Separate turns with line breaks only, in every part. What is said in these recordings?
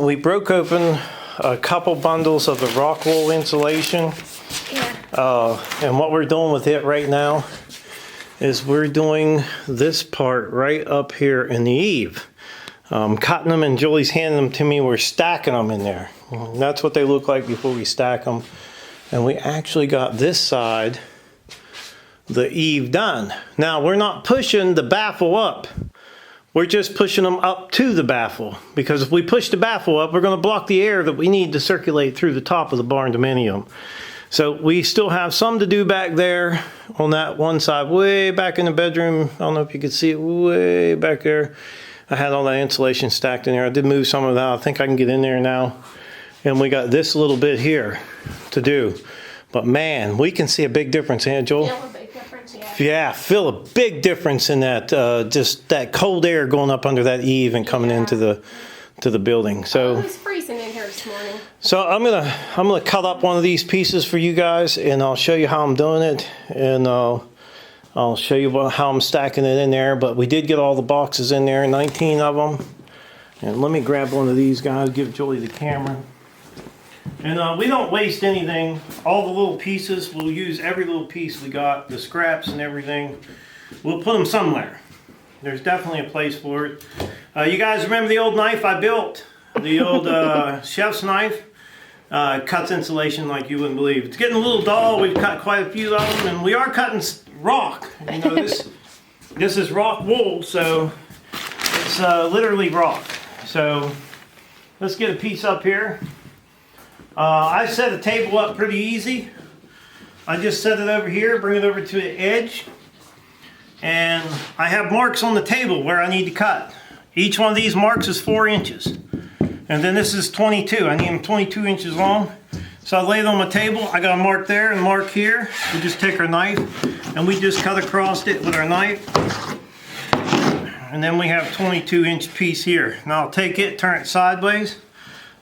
we broke open a couple bundles of the rock wool insulation.
Yeah.
And what we're doing with it right now is we're doing this part right up here in the eave. Cutting them, and Julie's handing them to me. We're stacking them in there. And that's what they look like before we stack them. And we actually got this side, the eave, done. Now we're not pushing the baffle up. We're just pushing them up to the baffle, because if we push the baffle up, we're going to block the air that we need to circulate through the top of the Barndominium. So we still have some to do back there on that one side, way back in the bedroom. I don't know if you can see it way back there. I had all that insulation stacked in there. I did move some of that. I think I can get in there now. And we got this little bit here to do. But man, we can see a big difference, ain't it, Joel?
Feel a big difference, yeah.
Yeah, feel a big difference in that, just that cold air going up under that eave and coming into the building. So
it was freezing in here this morning.
So I'm gonna cut up one of these pieces for you guys, and I'll show you how I'm doing it, and I'll show you how I'm stacking it in there. But we did get all the boxes in there, 19 of them. And let me grab one of these guys, give Julie the camera. And we don't waste anything. All the little pieces, we'll use every little piece we got, the scraps and everything. We'll put them somewhere. There's definitely a place for it. You guys remember the old knife I built? The old chef's knife? Cuts insulation like you wouldn't believe. It's getting a little dull. We've cut quite a few of them, and we are cutting rock. You know, this is rock wool, so it's literally rock. So let's get a piece up here. I set the table up pretty easy. I just set it over here, bring it over to the edge, and I have marks on the table where I need to cut. Each one of these marks is 4 inches. And then this is 22. I need them 22 inches long. So I lay it on my table. I got a mark there and a mark here. We just take our knife and we just cut across it with our knife. And then we have a 22-inch piece here. Now I'll take it, turn it sideways,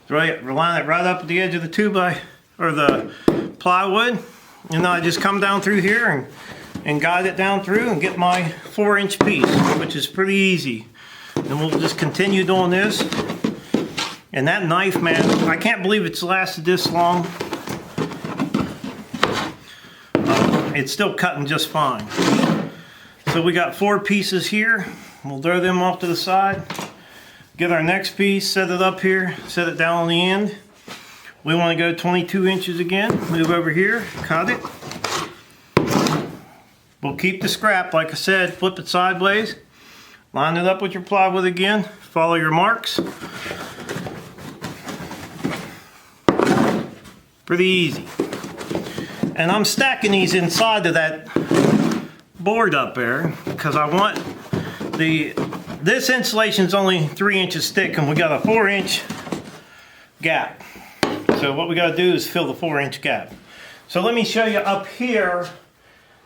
line it right up at the edge of the 2x or the plywood. And then I just come down through here and guide it down through and get my 4-inch piece, which is pretty easy. And we'll just continue doing this. And that knife, man, I can't believe it's lasted this long. It's still cutting just fine. So we got 4 pieces here. We'll throw them off to the side. Get our next piece, set it up here, set it down on the end. We want to go 22 inches again. Move over here, cut it. We'll keep the scrap, like I said, flip it sideways. Line it up with your plywood again. Follow your marks. Pretty easy. And I'm stacking these inside of that board up there because I want this insulation's only 3 inches thick and we got a 4-inch gap. So what we got to do is fill the 4-inch gap. So let me show you up here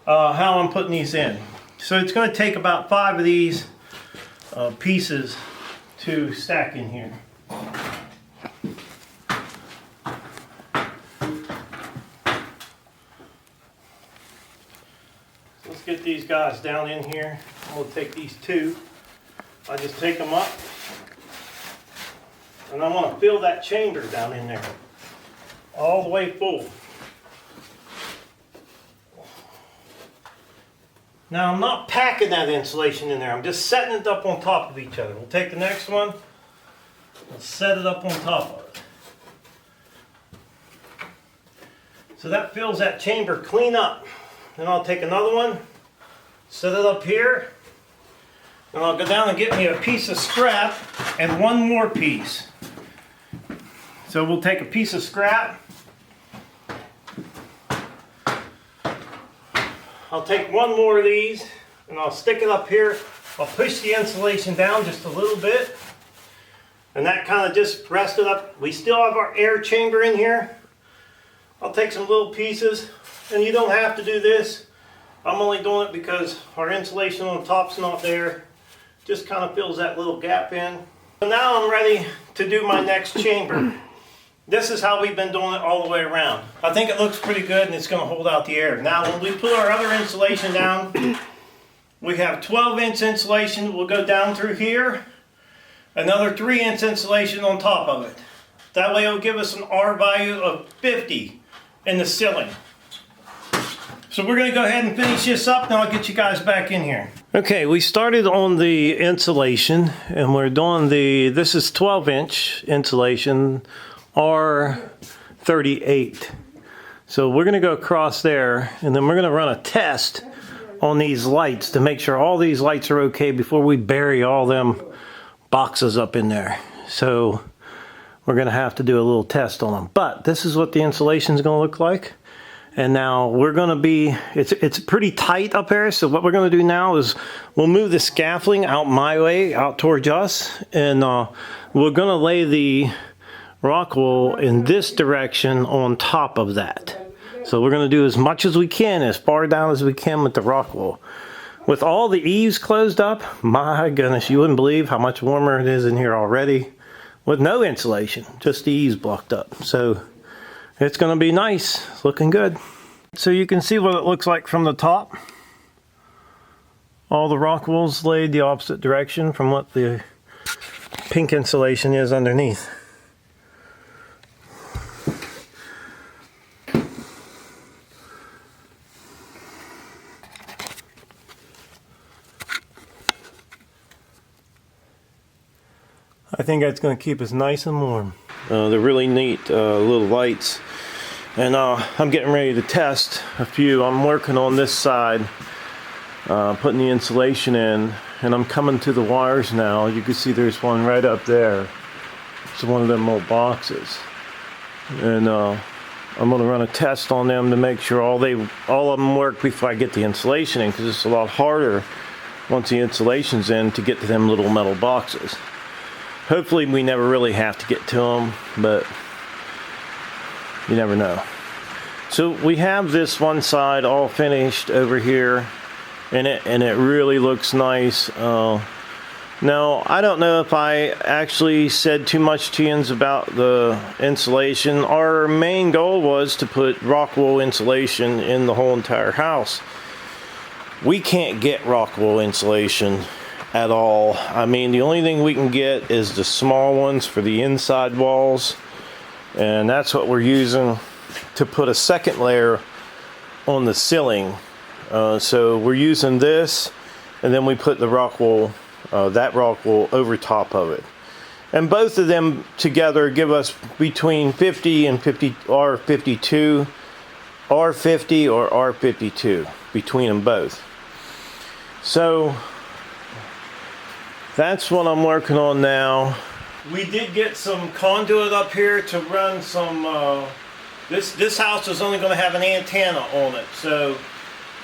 how I'm putting these in. So it's going to take about 5 of these pieces to stack in here. Let's get these guys down in here. We'll take these 2. I just take them up, and I want to fill that chamber down in there, all the way full. Now I'm not packing that insulation in there, I'm just setting it up on top of each other. We'll take the next one, and set it up on top of it. So that fills that chamber clean up. Then I'll take another one, set it up here, and I'll go down and get me a piece of scrap and 1 more piece. So we'll take a piece of scrap. I'll take 1 more of these and I'll stick it up here. I'll push the insulation down just a little bit, and that kind of just rests it up. We still have our air chamber in here. I'll take some little pieces, and you don't have to do this. I'm only doing it because our insulation on the top's not there. Just kind of fills that little gap in. So now I'm ready to do my next chamber. This is how we've been doing it all the way around. I think it looks pretty good and it's going to hold out the air. Now when we put our other insulation down, we have 12-inch insulation. We'll go down through here. Another 3-inch insulation on top of it. That way it'll give us an R value of 50 in the ceiling. So we're gonna go ahead and finish this up, and I'll get you guys back in here. Okay, we started on the insulation, and we're doing this is 12-inch insulation, R38. So we're gonna go across there, and then we're gonna run a test on these lights to make sure all these lights are okay before we bury all them boxes up in there. So we're gonna have to do a little test on them. But this is what the insulation is gonna look like. And now we're gonna be, it's pretty tight up here. So what we're gonna do now is we'll move the scaffolding out my way, out towards us. And we're gonna lay the rock wool in this direction on top of that. So we're gonna do as much as we can, as far down as we can with the rock wool. With all the eaves closed up, my goodness, you wouldn't believe how much warmer it is in here already. With no insulation, just the eaves blocked up. So it's gonna be nice, looking good. So you can see what it looks like from the top. All the rock wool's laid the opposite direction from what the pink insulation is underneath. I think that's going to keep us nice and warm. They're really neat little lights. And I'm getting ready to test a few. I'm working on this side, putting the insulation in, and I'm coming to the wires now. You can see there's one right up there. It's one of them little boxes. And I'm going to run a test on them to make sure all of them work before I get the insulation in, because it's a lot harder once the insulation's in to get to them little metal boxes. Hopefully we never really have to get to them, but you never know. So we have this one side all finished over here, and it really looks nice. Now I don't know if I actually said too much to you about the insulation. Our main goal was to put rock wool insulation in the whole entire house. We can't get rock wool insulation at all. I mean, the only thing we can get is the small ones for the inside walls, and that's what we're using to put a second layer on the ceiling. So we're using this, and then we put the rock wool, that rock wool over top of it. And both of them together give us between 50 and 50 R52, R50 or R52 between them both. So that's what I'm working on now. We did get some conduit up here to run some, this house is only going to have an antenna on it. So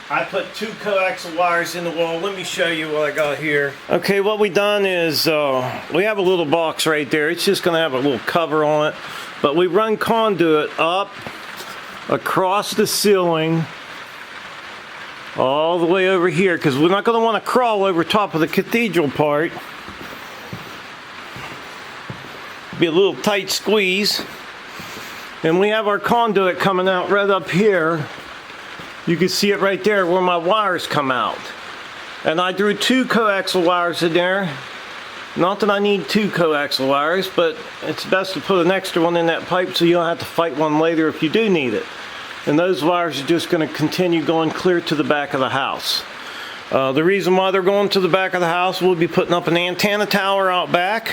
I put 2 coaxial wires in the wall. Let me show you what I got here. Okay, what we done is we have a little box right there. It's just going to have a little cover on it. But we run conduit up across the ceiling all the way over here, because we're not going to want to crawl over top of the cathedral part. Be a little tight squeeze. And we have our conduit coming out right up here. You can see it right there where my wires come out. And I drew 2 coaxial wires in there. Not that I need 2 coaxial wires, but it's best to put an extra one in that pipe so you don't have to fight one later if you do need it. And those wires are just going to continue going clear to the back of the house. The reason why they're going to the back of the house, we'll be putting up an antenna tower out back.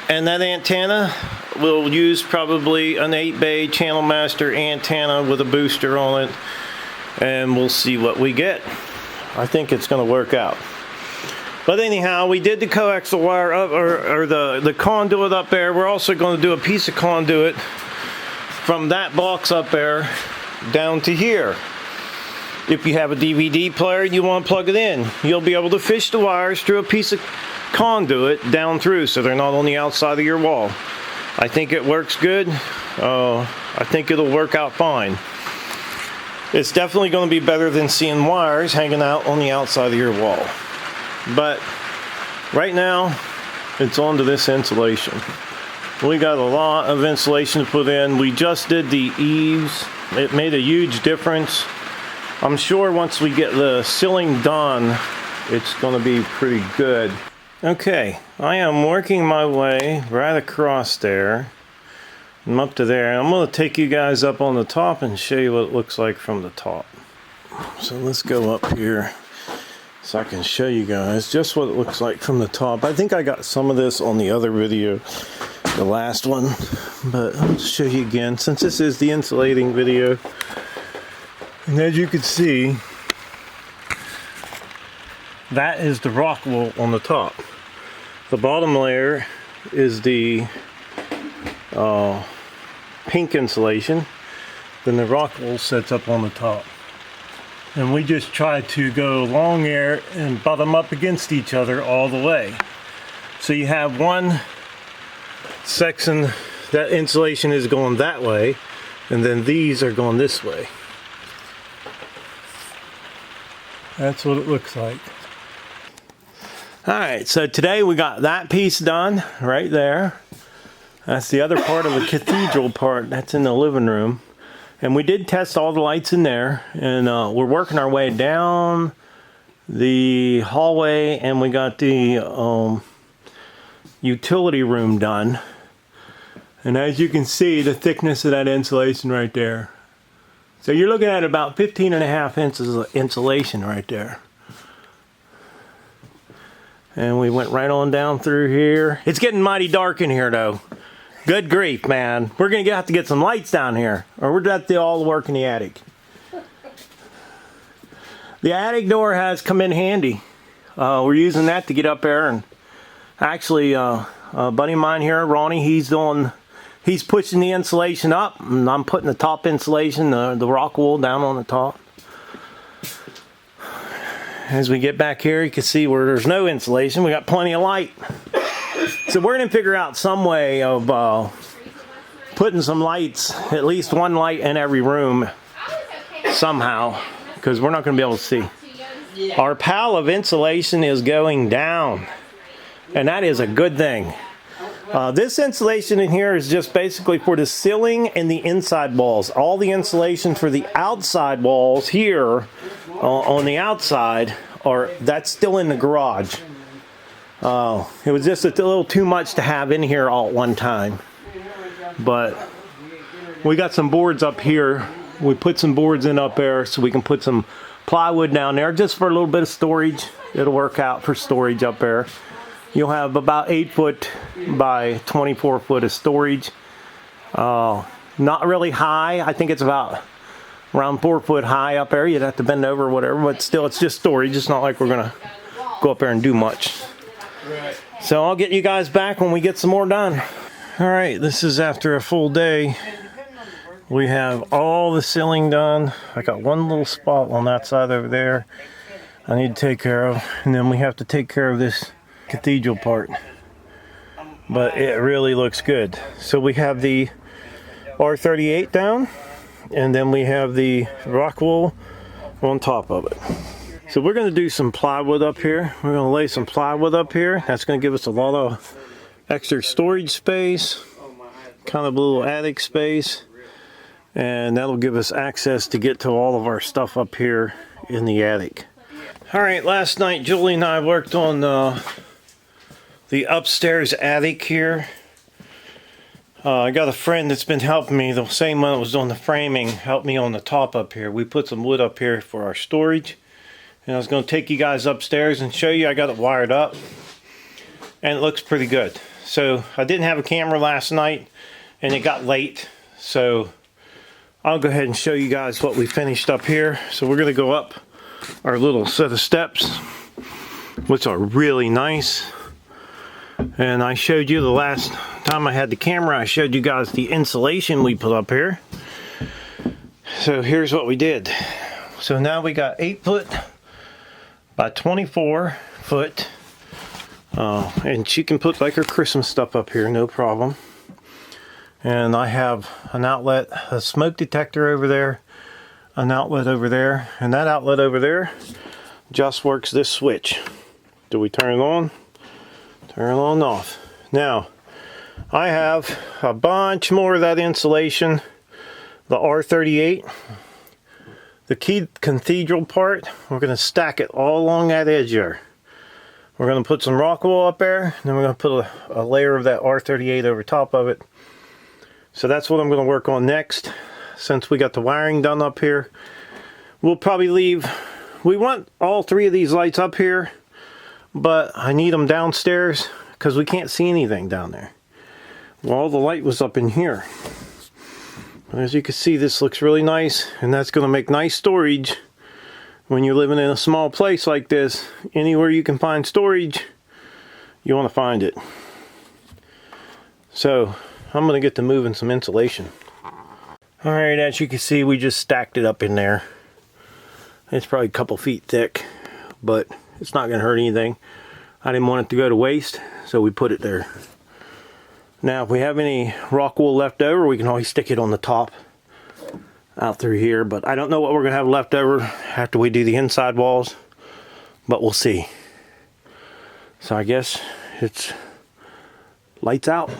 And that antenna will use probably an 8-bay Channel Master antenna with a booster on it. And we'll see what we get. I think it's going to work out. But anyhow, we did the coaxial wire up, or the conduit up there. We're also going to do a piece of conduit from that box up there down to here. If you have a DVD player and you want to plug it in, you'll be able to fish the wires through a piece of conduit down through, so they're not on the outside of your wall. I think it works good. I think it'll work out fine. It's definitely going to be better than seeing wires hanging out on the outside of your wall. But right now, it's onto this insulation. We got a lot of insulation to put in. We just did the eaves. It made a huge difference. I'm sure once we get the ceiling done, it's going to be pretty good. Okay, I am working my way right across there. I'm up to there. I'm going to take you guys up on the top and show you what it looks like from the top. So let's go up here so I can show you guys just what it looks like from the top. I think I got some of this on the other video, the last one, but I'll show you again since this is the insulating video. And as you can see, that is the rock wool on the top. The bottom layer is the pink insulation. Then the rock wool sets up on the top. And we just try to go along there and butt them up against each other all the way. So you have one section that insulation is going that way, and then these are going this way. That's what it looks like. Alright, so today we got that piece done right there. That's the other part of the cathedral part that's in the living room. And we did test all the lights in there, and we're working our way down the hallway, and we got the utility room done. And as you can see, the thickness of that insulation right there. So you're looking at about 15.5 inches of insulation right there. And we went right on down through here. It's getting mighty dark in here though. Good grief, man. We're going to have to get some lights down here, or we're going to have to do all the work in the attic. The attic door has come in handy. We're using that to get up there, and actually a buddy of mine here, Ronnie, he's pushing the insulation up, and I'm putting the top insulation, the rock wool down on the top. As we get back here, you can see where there's no insulation, we got plenty of light. So we're going to figure out some way of putting some lights, at least one light in every room somehow, because we're not going to be able to see. Our pile of insulation is going down, and that is a good thing. This insulation in here is just basically for the ceiling and the inside walls. All the insulation for the outside walls here on the outside, that's still in the garage. It was just a little too much to have in here all at one time. But we got some boards up here. We put some boards in up there so we can put some plywood down there just for a little bit of storage. It'll work out for storage up there. You'll have about 8 foot by 24 foot of storage. Not really high. I think it's about around 4 foot high up there. You'd have to bend over or whatever, but still it's just storage. It's not like we're gonna go up there and do much. So I'll get you guys back when we get some more done. Alright, this is after a full day. We have all the ceiling done. I got one little spot on that side over there I need to take care of, and then we have to take care of this cathedral part. But it really looks good. So we have the R38 down, and then we have the rock wool on top of it. So we're going to do some plywood up here. We're going to lay some plywood up here. That's going to give us a lot of extra storage space, kind of a little attic space, and that'll give us access to get to all of our stuff up here in the attic. Alright, last night Julie and I worked on the upstairs attic here. I got a friend that's been helping me, the same one that was on the framing, helped me on the top up here. We put some wood up here for our storage. And I was going to take you guys upstairs and show you. I got it wired up, and it looks pretty good. So I didn't have a camera last night, and it got late. So I'll go ahead and show you guys what we finished up here. So we're going to go up our little set of steps, which are really nice. And I showed you the last time I had the camera, I showed you guys the insulation we put up here. So here's what we did. So now we got 8 foot by 24 foot, and she can put like her Christmas stuff up here, no problem. And I have an outlet, a smoke detector over there, an outlet over there, and that outlet over there just works this switch. Do we turn it on? Turn it on and off. Now, I have a bunch more of that insulation, the R38. The key cathedral part, we're going to stack it all along that edge there. We're going to put some rock wool up there, and then we're going to put a layer of that R38 over top of it. So that's what I'm going to work on next. Since we got the wiring done up here, we'll probably leave. We want all 3 of these lights up here, but I need them downstairs because we can't see anything down there. Well, all the light was up in here. As you can see, this looks really nice, and that's going to make nice storage when you're living in a small place like this. Anywhere you can find storage, you want to find it. So I'm going to get to moving some insulation. Alright, as you can see, we just stacked it up in there. It's probably a couple feet thick, but it's not going to hurt anything. I didn't want it to go to waste, so we put it there. Now, if we have any rock wool left over, we can always stick it on the top out through here, but I don't know what we're going to have left over after we do the inside walls, but we'll see. So I guess it's lights out.